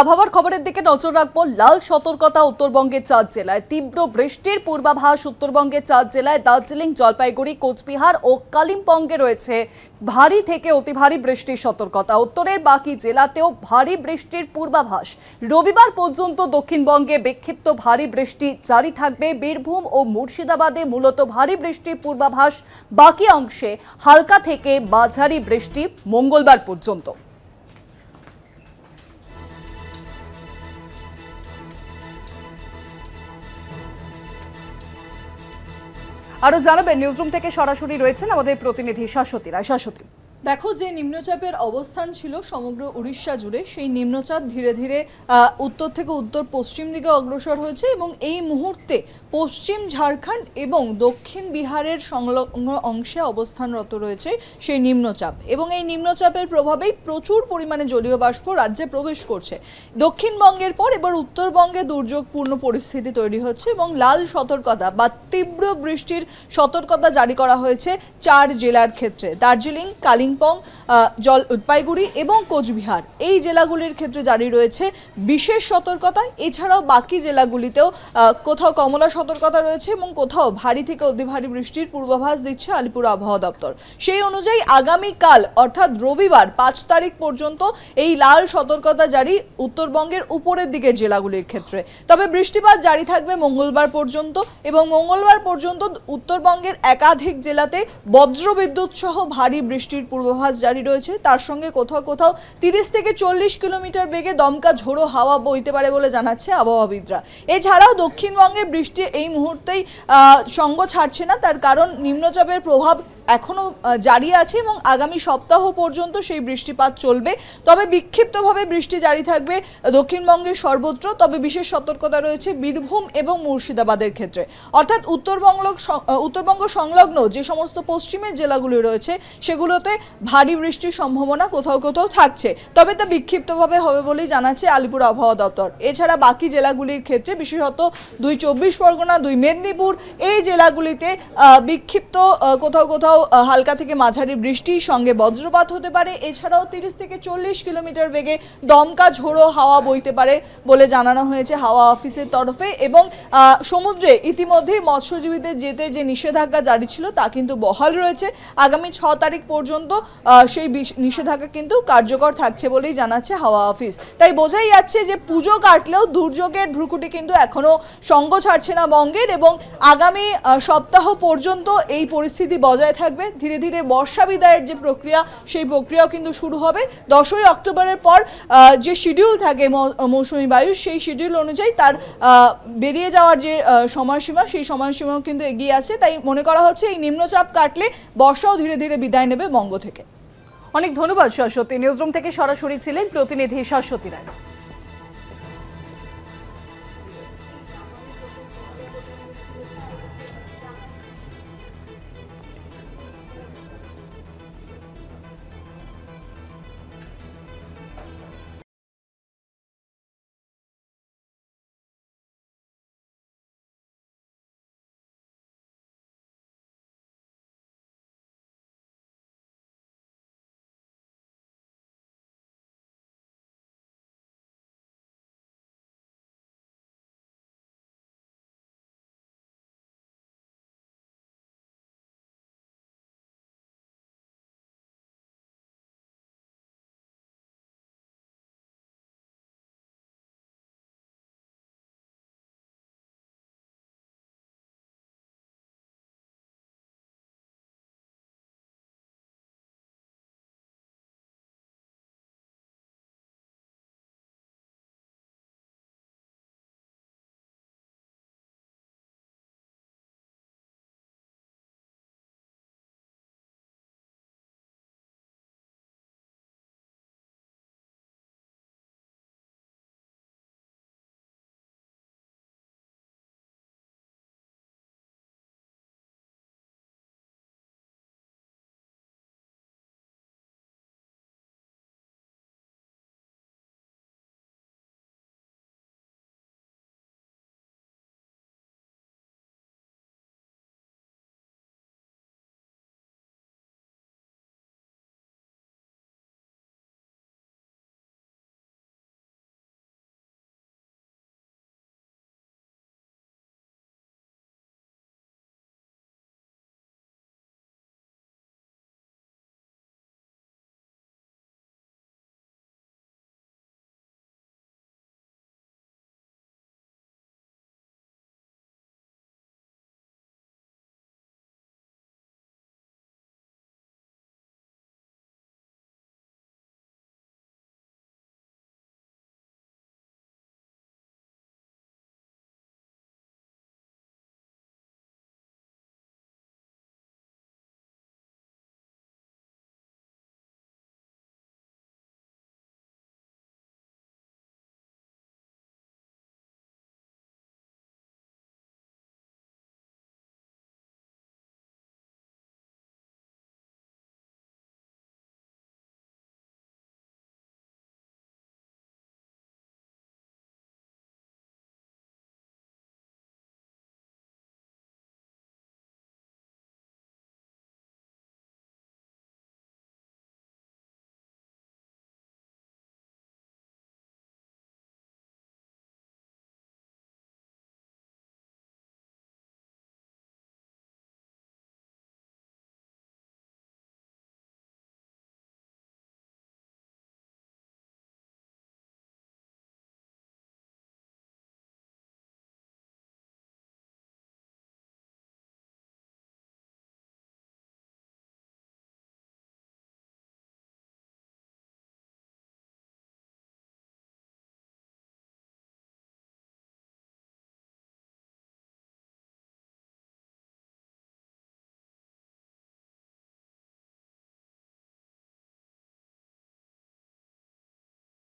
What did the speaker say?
আবহাওয়ার খবরের দিকে নজর রাখবো। লাল সতর্কতা উত্তরবঙ্গের 4 জেলায়, তীব্র বৃষ্টির পূর্বাভাস উত্তরবঙ্গের 4 জেলায়, দার্জিলিং, জলপাইগুড়ি, কোচবিহার ও কালিম্পংয়ে রয়েছে ভারী থেকে অতি ভারী বৃষ্টির সতর্কতা। উত্তরের বাকি জেলাতেও ভারী বৃষ্টির পূর্বাভাস। রবিবার পর্যন্ত দক্ষিণবঙ্গে বিক্ষিপ্ত ভারী বৃষ্টি জারি থাকবে। বীরভূম ও মুর্শিদাবাদে মূলত ভারী বৃষ্টির পূর্বাভাস, বাকি অংশে হালকা থেকে মাঝারি বৃষ্টি মঙ্গলবার পর্যন্ত। আরো জানাবেন, নিউজরুম থেকে সরাসরি রয়েছেন আমাদের প্রতিনিধি শাশ্বতী রায়। শাশ্বতী, দেখো, যে নিম্নচাপের অবস্থান ছিল সমগ্র উড়িষ্যা জুড়ে, সেই নিম্নচাপ ধীরে ধীরে উত্তর থেকে উত্তর পশ্চিম দিকে অগ্রসর হয়েছে এবং এই মুহূর্তে পশ্চিম ঝাড়খণ্ড এবং দক্ষিণ বিহারের সংলগ্ন অংশে অবস্থানরত রয়েছে সেই নিম্নচাপ, এবং এই নিম্নচাপের প্রভাবেই প্রচুর পরিমাণে জলীয় বাষ্প রাজ্যে প্রবেশ করছে। দক্ষিণবঙ্গের পর এবার উত্তরবঙ্গে দুর্যোগপূর্ণ পরিস্থিতি তৈরি হচ্ছে এবং লাল সতর্কতা বা তীব্র বৃষ্টির সতর্কতা জারি করা হয়েছে 4 জেলার ক্ষেত্রে। দার্জিলিং, কালিম্পং, জলপাইগুড়ি এবং কোচবিহার এই জেলাগুলির ক্ষেত্রে জারি রয়েছে বিশেষ সতর্কতা। এছাড়াও বাকি জেলাগুলিতেও কোথাও কমলা সতর্কতা রয়েছে এবং কোথাও ভারী থেকে অতি ভারী বৃষ্টির পূর্বাভাস দিচ্ছে আলিপুর আবহাওয়া দপ্তর। সেই অনুযায়ী আগামীকাল অর্থাৎ রবিবার 5 তারিখ পর্যন্ত এই লাল সতর্কতা জারি উত্তরবঙ্গের উপরের দিকের জেলাগুলির ক্ষেত্রে। তবে বৃষ্টিপাত জারি থাকবে মঙ্গলবার পর্যন্ত, এবং মঙ্গলবার পর্যন্ত উত্তরবঙ্গের একাধিক জেলাতে বজ্রবিদ্যুৎ সহ ভারী বৃষ্টির পূর্বাভাস জারি রয়েছে। তার সঙ্গে কোথাও কোথাও 30 থেকে 40 কিলোমিটার বেগে দমকা ঝোড়ো হাওয়া বইতে পারে বলে জানাচ্ছে আবহাওয়াবিদরা। এছাড়াও দক্ষিণবঙ্গে বৃষ্টি এই মুহূর্তেই সঙ্গ ছাড়ছে না, তার কারণ নিম্নচাপের প্রভাব এখনো জারি আছে এবং আগামী সপ্তাহ পর্যন্ত সেই বৃষ্টিপাত চলবে। তবে বিক্ষিপ্তভাবে বৃষ্টি জারি থাকবে দক্ষিণবঙ্গের সর্বত্র। তবে বিশেষ সতর্কতা রয়েছে বীরভূম এবং মুর্শিদাবাদের ক্ষেত্রে, অর্থাৎ উত্তরবঙ্গ সংলগ্ন যে সমস্ত পশ্চিমের জেলাগুলি রয়েছে সেগুলোতে ভারী বৃষ্টির সম্ভাবনা কোথাও কোথাও থাকছে, তবে তা বিক্ষিপ্তভাবে হবে বলেই জানাচ্ছে আলিপুর আবহাওয়া দপ্তর। এছাড়া বাকি জেলাগুলির ক্ষেত্রে, বিশেষত 2 চব্বিশ পরগনা, 2 মেদিনীপুর এই জেলাগুলিতে বিক্ষিপ্ত কোথাও কোথাও হালকা থেকে মাঝারি বৃষ্টির সঙ্গে বজ্রপাত হতে পারে। এছাড়াও 30 থেকে 40 কিলোমিটার বেগে দমকা ঝোড়ো হাওয়া বইতে পারে বলে জানানো হয়েছে হাওয়া অফিসের তরফে। এবং সমুদ্রে ইতিমধ্যেই মৎস্যজীবীদের যেতে যে নিষেধাজ্ঞা জারি ছিল তা কিন্তু বহাল রয়েছে। আগামী 6 তারিখ পর্যন্ত সেই নিষেধাজ্ঞা কিন্তু কার্যকর থাকছে বলেই জানাচ্ছে হাওয়া অফিস। তাই বোঝাই যাচ্ছে যে পুজো কাটলেও দুর্যোগের ভ্রুকুটি কিন্তু এখনো সঙ্গ ছাড়ছে না বঙ্গের, এবং আগামী সপ্তাহ পর্যন্ত এই পরিস্থিতি বজায় থাকবে। ধীরে ধীরে বর্ষা বিদায়ের যে প্রক্রিয়া, সেই প্রক্রিয়াও কিন্তু শুরু হবে। 10ই অক্টোবরের পর যে শিডিউল থাকে মৌসুমী বায়ু, সেই শিডিউল অনুযায়ী তার বেরিয়ে যাওয়ার যে সময়সীমা, সেই সময়সীমাও কিন্তু এগিয়ে আছে। তাই মনে করা হচ্ছে এই নিম্নচাপ কাটলে বর্ষাও ধীরে ধীরে বিদায় নেবে বঙ্গ থেকে। অনেক ধন্যবাদ শাশ্বতী। নিউজরুম থেকে সরাসরি ছিলেন প্রতিনিধি শাশ্বতী রায়।